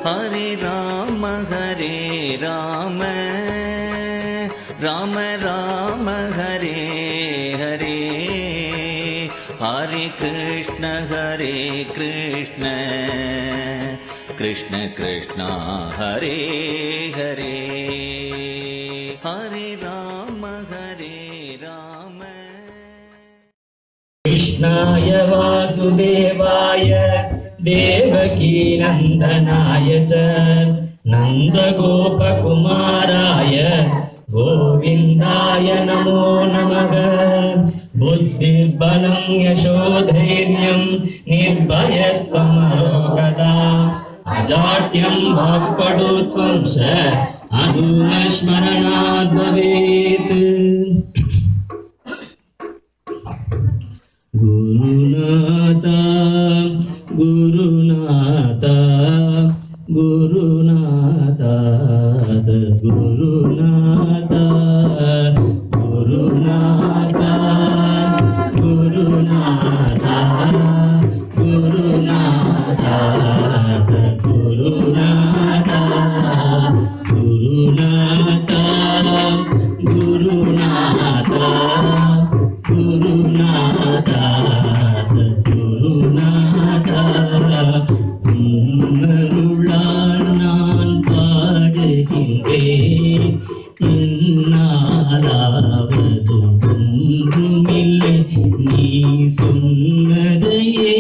Hare Rama, Rama Rama, Hare Hare, Hare Krishna, Krishna Krishna, Hare Hare, Hare Rama, कृष्णाय वासुदेवाय देवकी नन्दनाय च नन्दगोपकुमाराय गोविन्दाय नमो नमः। बुद्धिर्बलं यशोधैर्यं निर्भयत्वमरोगता अजाड्यं वाक्पटुत्वं च अधुनस्मरणाद् भवेत्। गुरुनाथा गुरुनाथा गुरुनाथा सद्गुरुनाथा गुरुनाथा गुरुनाथा गुरुनाथा सद्गुरुनाथा गुरुनाथा गुरुनाथा गुरुनाथा सद्गुरुनाथा உன்னருளால் நான் பாடுகின்றேன் என்னாலாவது ஒன்றுமில்லை நீ சொன்னதையே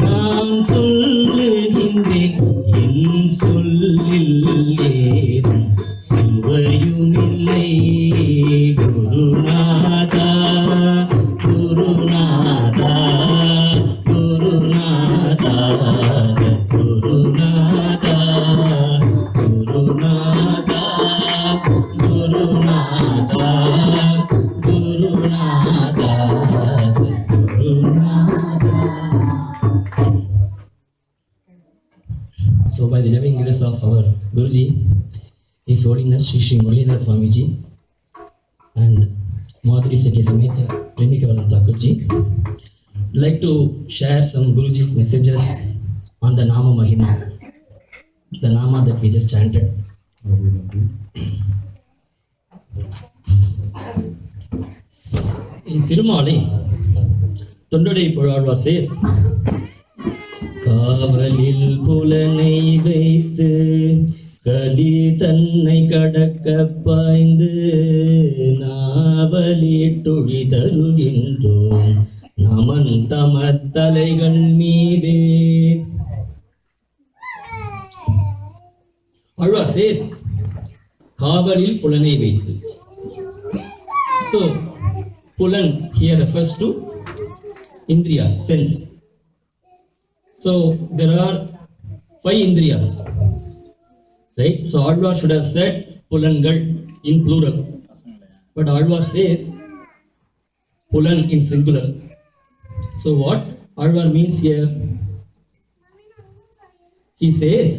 நான் சொல்லுகின்றேன் என் சொல்லில் ஏதும் சுவையுமில்லை குருநாதா குருநாதா குருநாதா குருநாதா குருநாதா குருநாதா குருநாதா குருநாதா. So by the living grace of our Guruji, His Holiness Shri Shri Muralidhar Swamiji and Madhuri Sakhi Sameta Premikavanam Thakurji, I'd like to share some Guruji's messages on the Nama Mahima, the Nama that we just chanted. In Tirumali, Tondodai Puralva says, காவலில் புலனை வைத்து கலி தன்னை கடக்க பாய்ந்து நாவலிட்டுழி தருகின்றோம் நமன் தமத்தலைகள் மீதே. Alva says, காவலில் புலனை வைத்து. So, pulan here refers to indriyas, sense. So, there are 5 indriyas, right? So, Alva should have said pulangal in plural, but Alva says pulan in singular. So, what Alva means here? He says,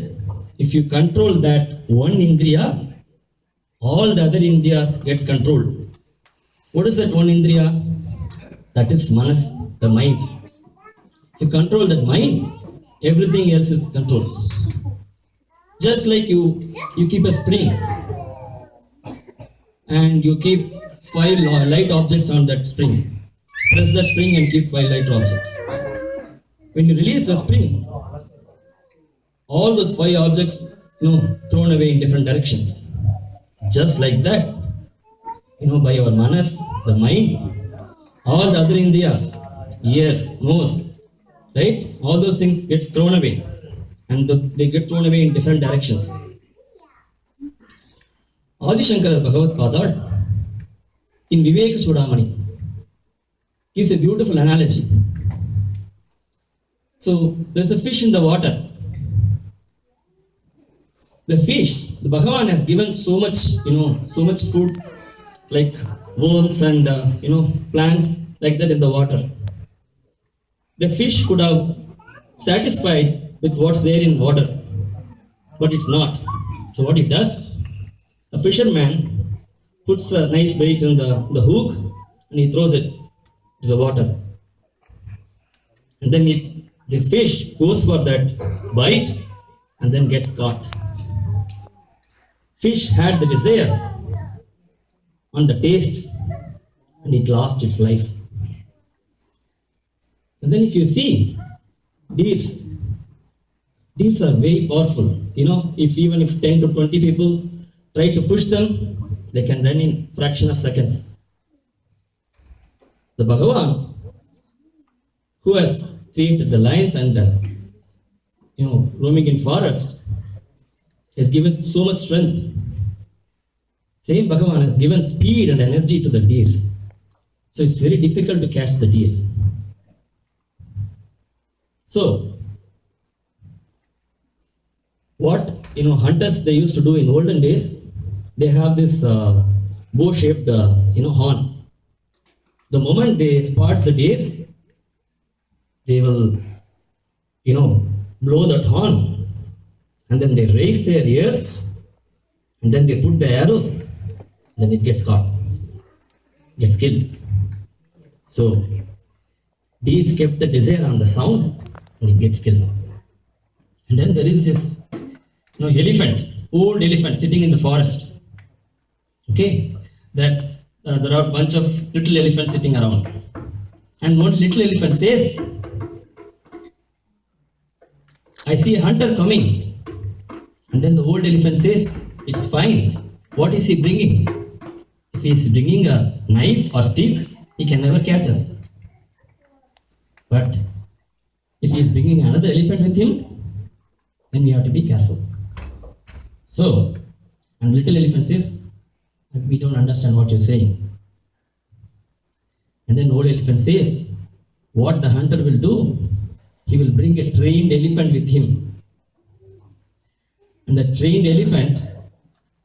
if you control that one indriya, all the other indriyas gets controlled. What is that one indriya? That is manas, the mind. If you control that mind, everything else is controlled. Just like you keep a spring and you keep 5 light objects on that spring. Press that spring and keep 5 light objects. When you release the spring, all those 5 objects, thrown away in different directions. Just like that, by our manas, the mind, all the other indriyas, ears, nose, right? All those things get thrown away, and they get thrown away in different directions. Adi Shankara Bhagavad Padar in Viveka Chudamani gives a beautiful analogy. So there's a fish in the water. The fish, the Bhagavan has given so much food, like worms and plants like that in the water. The fish could have satisfied with what's there in water, but it's not. So what it does, a fisherman puts a nice bait in the hook and he throws it to the water. And then this fish goes for that bite and then gets caught. Fish had the desire on the taste and it lost its life. And then if you see, deers are very powerful. If even if 10 to 20 people try to push them, they can run in fraction of seconds. The Bhagavan, who has created the lions and roaming in forest, has given so much strength. Same Bhagavan has given speed and energy to the deers. So it's very difficult to catch the deers. So, what hunters they used to do in olden days, they have this bow-shaped horn. The moment they spot the deer, they will blow that horn, and then they raise their ears, and then they put the arrow, then it gets caught, gets killed. So deers kept the desire on the sound, and it gets killed. And then there is this elephant, old elephant sitting in the forest. Okay, that there are a bunch of little elephants sitting around, and one little elephant says, "I see a hunter coming." And then the old elephant says, "It's fine. What is he bringing? If he is bringing a knife or stick, he can never catch us. But if he is bringing another elephant with him, then we have to be careful." So, and little elephant says, "We don't understand what you're saying." And then old elephant says, what the hunter will do, he will bring a trained elephant with him. And the trained elephant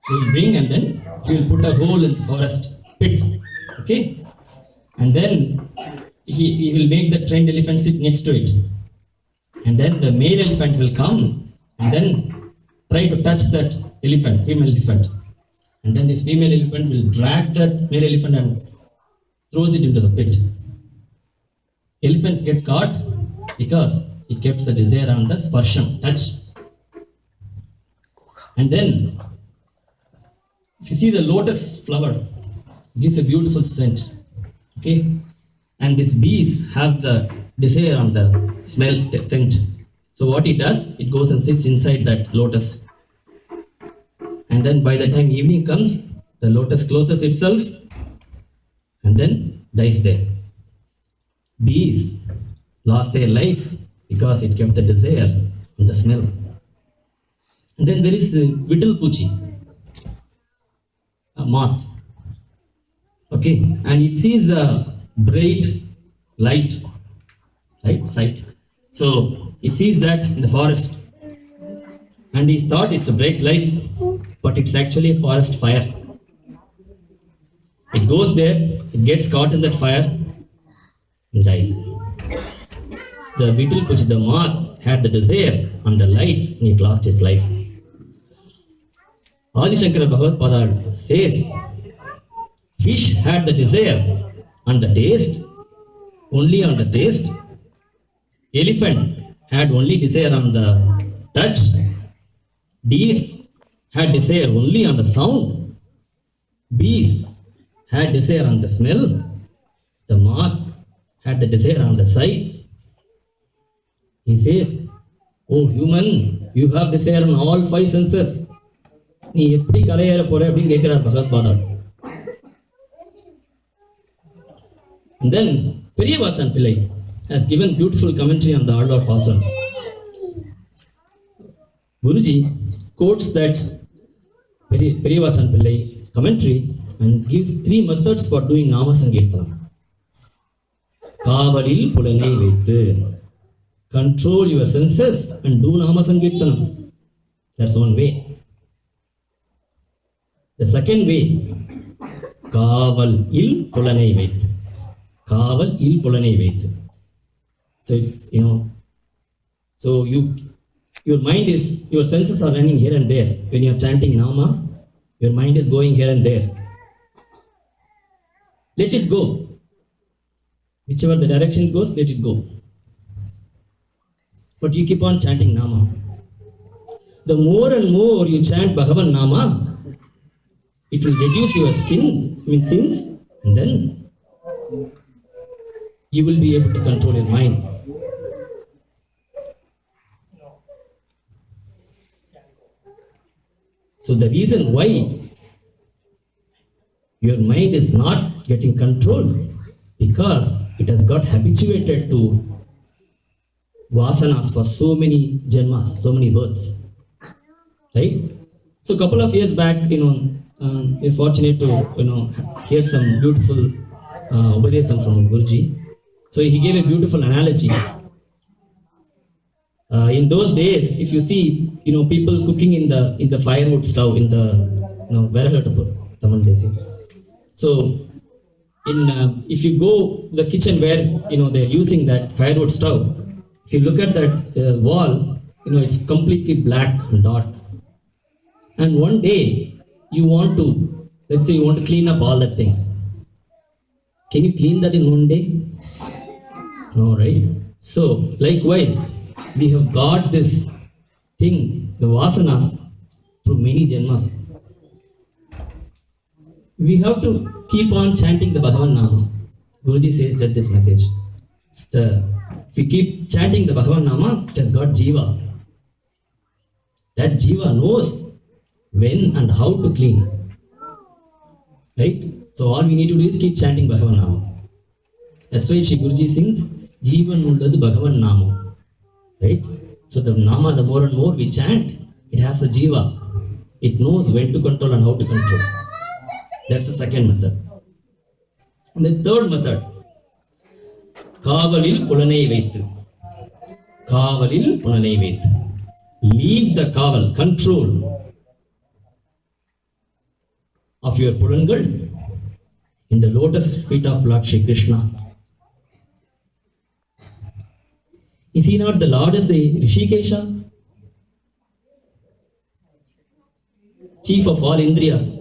will bring, and then he will put a hole in the forest pit. Okay? And then he will make the trained elephant sit next to it. And then the male elephant will come and then try to touch that elephant, female elephant. And then this female elephant will drag that male elephant and throws it into the pit. Elephants get caught because it keeps the desire on the sparsham, touch. And then, if you see the lotus flower, it gives a beautiful scent. Okay? And these bees have the desire on the smell, scent. So what it does, it goes and sits inside that lotus. And then by the time evening comes, the lotus closes itself and then dies there. Bees lost their life because it kept the desire and the smell. And then there is the Vittalpoochi, a moth. Okay, and it sees a bright light, right, sight. So it sees that in the forest, and he thought it's a bright light, but it's actually a forest fire. It goes there, it gets caught in that fire, and dies. So the Vittalpoochi, the moth, had the desire on the light, and it lost his life. Adi Shankara Bhagavad Padal says, fish had the desire on the taste, only on the taste. Elephant had only desire on the touch. Deers had desire only on the sound. Bees had desire on the smell. The moth had the desire on the sight. He says, "Oh human, you have desire on all five senses." நீ எப்படி கரையேற போற அப்படின்னு கேட்கிறார் பகவத் பாதா. And then Periyavachan Pillai has given beautiful commentary on the Alvar Pasurams. Guruji quotes that Periyavachan Pillai commentary and gives 3 methods for doing Nama Sankirtanam. Kavalil Pulanai Veithu. Control your senses and do Nama Sankirtanam. That's one way. The second way, Kaval il Pulanai Veithu. Kaval il Pulanai Veithu. So it's, so your mind is, your senses are running here and there. When you are chanting Nama, your mind is going here and there. Let it go. Whichever the direction it goes, let it go. But you keep on chanting Nama. the more and more you chant Bhagavan Nama, it will reduce your sins, and then you will be able to control your mind. So the reason why your mind is not getting controlled, because it has got habituated to vasanas for so many janmas, so many births, right? So a couple of years back, we're fortunate to hear some beautiful Upadesam from Guruji. So he gave a beautiful analogy. In those days, if you see, people cooking in the firewood stove, in the Tamil they say. So if you go to the kitchen where they're using that firewood stove, if you look at that wall, it's completely black and dark. And one day you want to, let's say you want to clean up all that thing. Can you clean that in one day? No, right? So likewise, we have got this thing, the vasanas, through many janmas. We have to keep on chanting the Bhagavan Nama. Guruji said this message. If we keep chanting the Bhagavan Nama, it has got Jiva. That Jiva knows when and how to clean. Right? So all we need to do is keep chanting Bhagavan Nama. That's why Shri Guruji sings, Jivan ulladu Bhagavan Nama. Right? So the Nama, the more and more we chant, it has a Jiva. It knows when to control and how to control. That's the second method. And the third method, Kavalil Pulanai Vaitu. Kavalil Pulanai Vaitu. Leave the kaval, control of your Pulangal in the lotus feet of Lord Shri Krishna. Is he not the Lord as a Rishikesha? Chief of all Indriyas.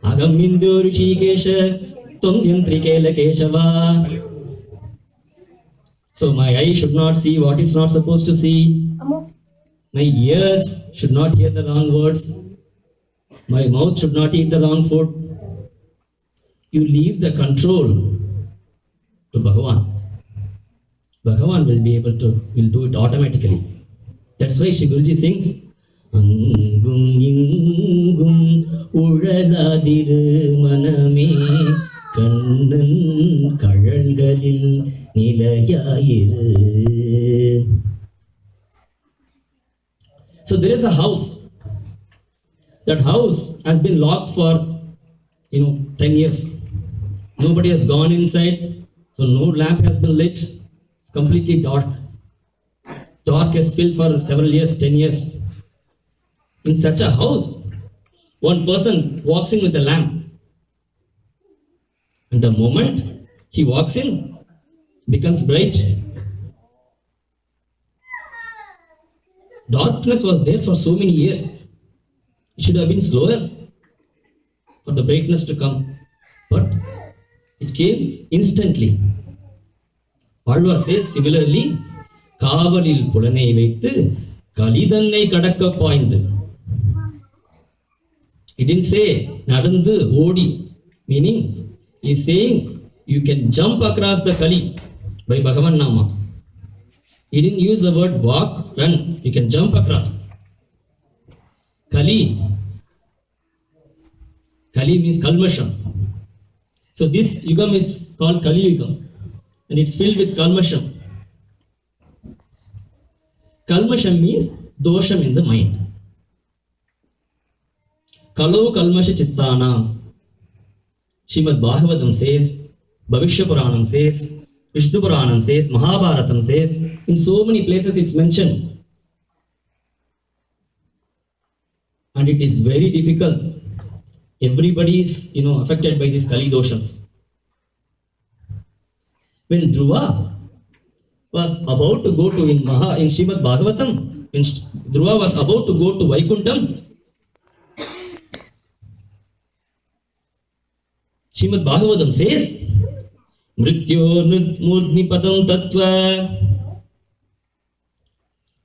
Agam Hindu Rishikesha Tum Yantrikela Keshava. So my eye should not see what it's not supposed to see. My ears should not hear the wrong words. My mouth should not eat the wrong food. You leave the control to Bhagavan. Bhagavan will do it automatically. That's why Shri Guruji sings, Angum ingum uraladiru maname kannan kalalgalil nilayayiru. So there is a house. That house has been locked for 10 years. Nobody has gone inside, so no lamp has been lit. It's completely dark. Dark is filled for several years, 10 years. In such a house, one person walks in with a lamp. And the moment he walks in, becomes bright. Darkness was there for so many years. It should have been slower for the brightness to come. But it came instantly. Alva says similarly, Kavalil Pulanai Vaitu Kalidannai Kadakka Paindu. He didn't say Nadandu Odi, meaning he's saying you can jump across the Kali by Bhagavan Nama. He didn't use the word walk, run. You can jump across. Kali means Kalmasham. So this Yugam is called Kali Yugam. And it's filled with Kalmasham. Kalmasham means dosham in the mind. Kalau Kalmasha Chittana. Srimad Bhagavatam says, Bhavishya Puranam says, Vishnu Puranam says, Mahabharatam says, in so many places it's mentioned. And it is very difficult. Everybody is, affected by these Kali doshams. When Dhruva was about to go to in Srimad Bhagavatam, when Dhruva was about to go to Vaikuntham, Srimad Bhagavatam says, Mrityo Murni Padam Tattva.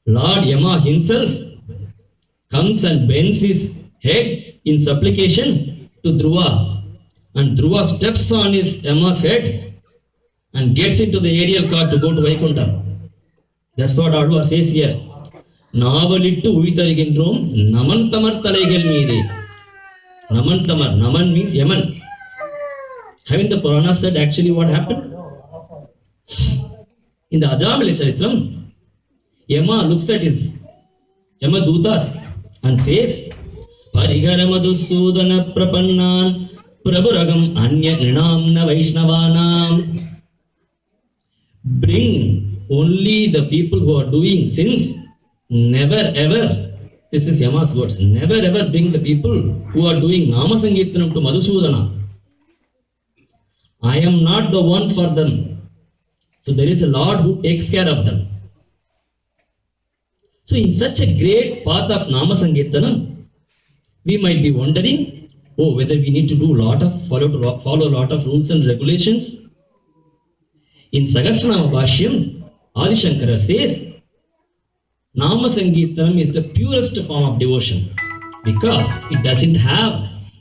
Lord Yama himself comes and bends his head in supplication to Dhruva. And Dhruva steps on his Yama's head and gets into the aerial car to go to Vaikuntha. That's what Alvar says here. Navalittu Uitarigendrom Namantamar Talaigal Meede. Namantamar. Naman means Yaman. Haven't the Puranas said actually what happened? In the Ajamila Charitram, Yama looks at his Yama Dutas and says, Parigara Madhusudana Prapannan Prabhuragam Anya Nrinamna Vaishnavanam. Bring only the people who are doing sins. Never ever, this is Yama's words, never ever bring the people who are doing Nama Sankirtanam to Madhusudana. I am not the one for them. So there is a Lord who takes care of them. So in such a great path of Nama Sankirtanam, we might be wondering, whether we need to do follow a lot of rules and regulations. In Sahasranama Bhashyam, Adi Shankara says, Nama Sankirtanam is the purest form of devotion because it doesn't have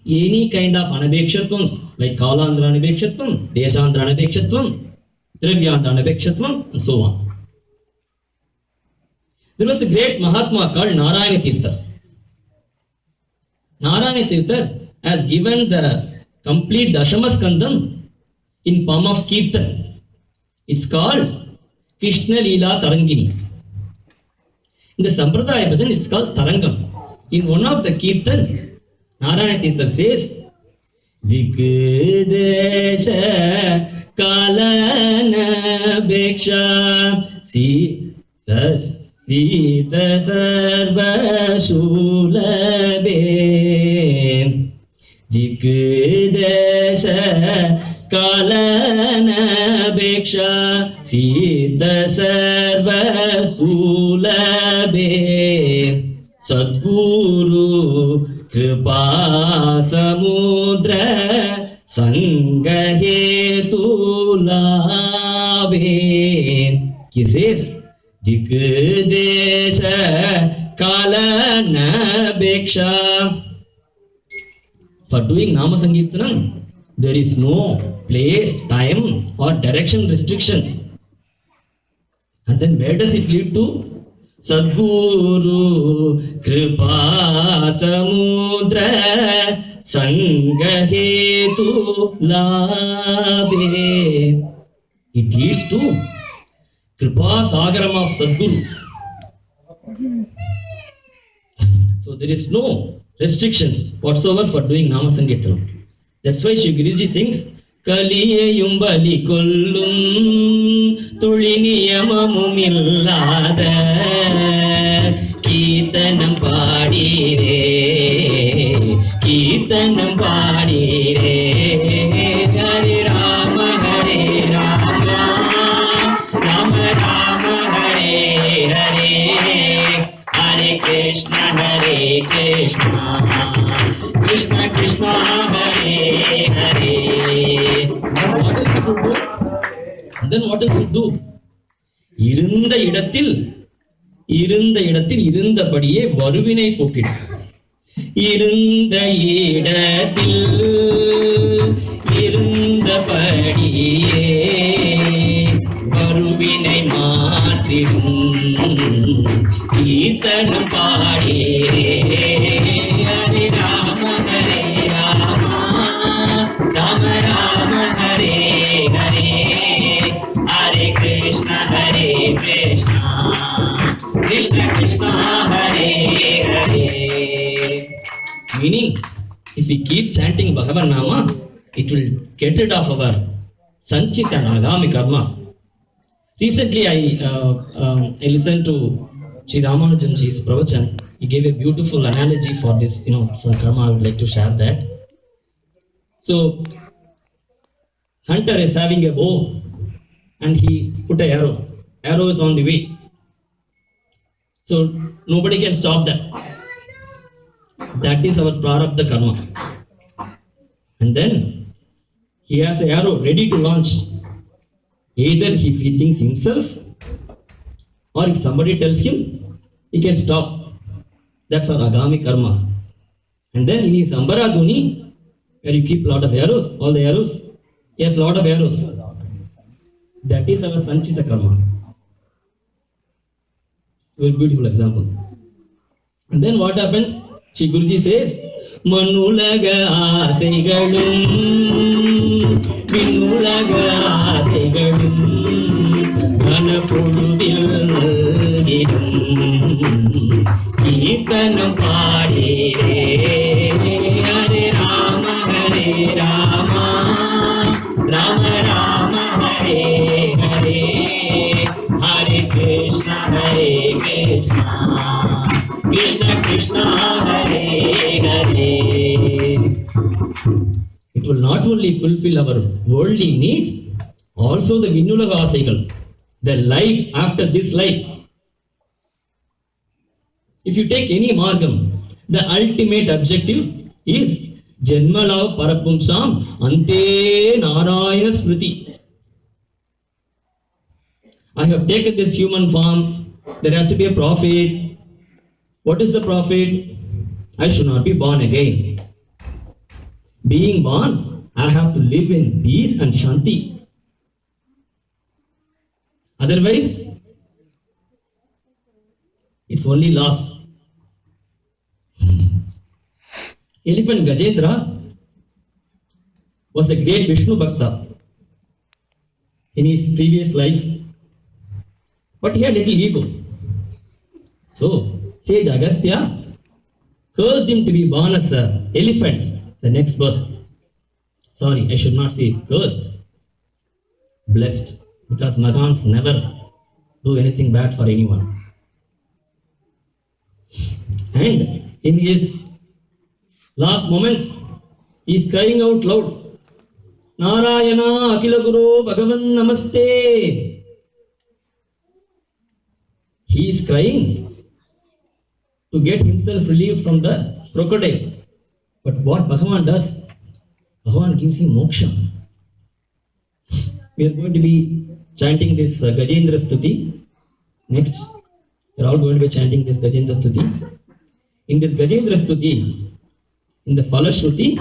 any kind of anabekshattvams like Kalandra anabekshattvam, Deshandra anabekshattvam, Dravyandra anabekshattvam, and so on. There was a great Mahatma called Narayana Tirtha. Narayana Tirtha has given the complete Dashamaskandam in form of Kirtan. It's called Krishna Leela Tarangini. In the Sampradaya Bhajan, it's called Tarangam. In one of the Kirtan, Narayana Tirtha says, Vikdesha Kalana Beksha Sita Sarva Shulabe Vikdesha Kalana Beksha Sita Sarva Shulabe Sadguru Kripa Samudra Sangahetu Lave. He says, Dikdesha Kalana Beksha. For doing Nama Sankirtanam, there is no place, time, or direction restrictions. And then where does it lead to? Sadguru Kripa Samudra Sangahetu Labhe. It leads to Kripa Sagaram of Sadguru. So there is no restrictions whatsoever for doing Nama Sankirtanam. That's why Shri Guruji sings Kaliyeyum bali kollum Tuliniyamamumillada Keetanam paadire Keetanam paadire Hare Rama Hare Rama Rama Rama Hare Hare Hare Krishna Hare Krishna Krishna Krishna Hare Hare. Then what else to do? இருந்த இடத்தில் இருந்தபடியே வருவினை போக்கிடு. இருந்த இடத்தில் இருந்தபடியே வருவினை மாற்றிடும் கீர்த்தனம் பாடியே. Hare Rama Hare Rama Rama Rama Hare Hare Hare Krishna Hare Krishna Krishna Krishna Hare Hare. Meaning, if we keep chanting Bhagavan Nama, it will get rid of our Sanchita and Agami karmas. Recently, I listened to Sri Ramanujanji's pravachan. He gave a beautiful analogy for this, for karma. I would like to share that. So, hunter is having a bow and he put an arrow. Arrow is on the way. So, nobody can stop that. That is our prarabdha karma. And then, he has an arrow ready to launch. Either if he thinks himself, or if somebody tells him, he can stop. That's our agami karmas. And then in his Ambaradhuni, where you keep a lot of arrows, all the arrows, yes, lot of arrows. That is our Sanchita karma. Very beautiful example. And then what happens? Shri Guruji says, Manulaga Asaigalum, Vinulaga Asaigalum, Ganapuduvil Gidum, Kirtanam Paadi Hare Rama, Hare Rama, Rama Rama, Hare Hare, Hare Krishna, Hare Krishna, Krishna Krishna, Hare Hare. It will not only fulfill our worldly needs, also the Vinulaga Asaigal, the life after this life. If you take any margam, the ultimate objective is Janmalav Parapumsam Ante Narayana Smriti. I have taken this human form, there has to be a profit. What is the profit? I should not be born again. Being born, I have to live in peace and shanti. Otherwise, it's only loss. Elephant Gajendra was a great Vishnu Bhakta in his previous life, but he had little ego. So, sage Agastya cursed him to be born as an elephant the next birth. Sorry, I should not say he's cursed. Blessed, because Mahans never do anything bad for anyone. And in his last moments, he is crying out loud, Narayana Akila Guru Bhagavan Namaste. He is crying to get himself relieved from the crocodile. But what Bhagavan does, Bhagavan gives him moksha. We are going to be chanting this Gajendra Stuti. Next, we are all going to be chanting this Gajendra Stuti. In this Gajendra Stuti, in the Falashruti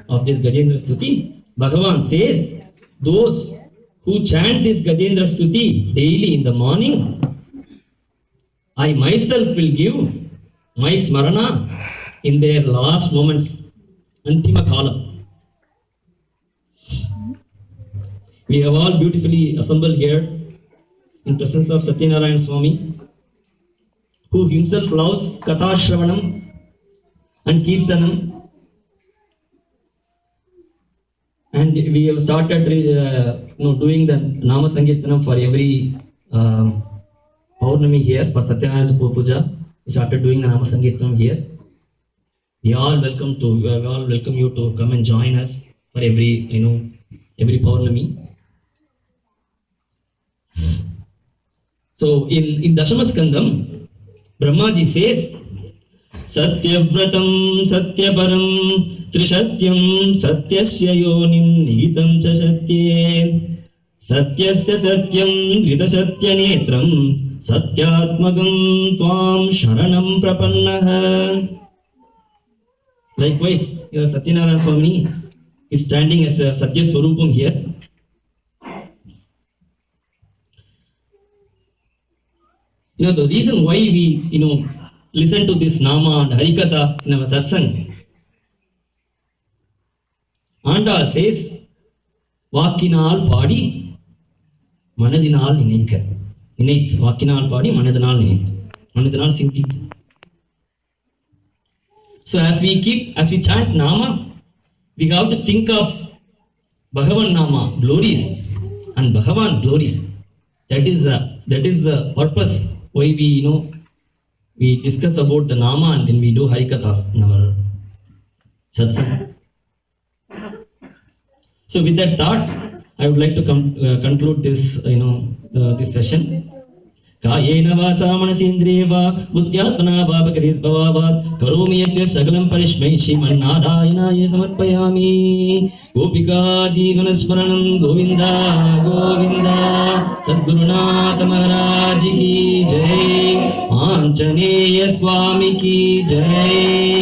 of this Gajendra Stuti, Bhagavan says, those who chant this Gajendra Stuti daily in the morning, I myself will give my smarana in their last moments, Antima Kala. We have all beautifully assembled here in presence of Satyanarayan Swami, who himself loves Katha Shravanam and Kirtanam. And we have started doing the Nama Sankirtanam for every Paurnami here, for Satyanarayana Puja. We started doing the Nama Sankirtanam here. We all welcome you to come and join us for every Paurnami. So in Dashamaskandam, Brahmaji says, Satyavratam Satyaparam Trishatyam Satyasya Yonim Nihitam Cha Satye Satyasya Satyam Rita Satya Netram Satyatmagam Tvam Sharanam Prapannaha. Likewise, your Satyanarayana Swami is standing as a Satya Swarupam here. The reason why we, listen to this Nama and Harikatha in our Satsang, Andal says, Vakinal Padi, Manadinal Ninika. Ninith, Vakinal Padi, Manadinal Ninith. Manadinal Sintit. So as we chant Nama, we have to think of Bhagavan Nama glories and Bhagavan's glories. That is the purpose why we discuss about the Nama and then we do Harikathas in our Satsang. So with that thought, I would like to conclude this this session. Kayena vacha manasindriyeva buddhyatmana bhavakarit bhavavat karomi yacha sagalam parishmai Shriman Narayanaye samarpayami. Gopika Jeevana Smaranam Govinda Govinda. Sadgurunatha Maharaj ki Jai. Anjaneya स्वामी की जय।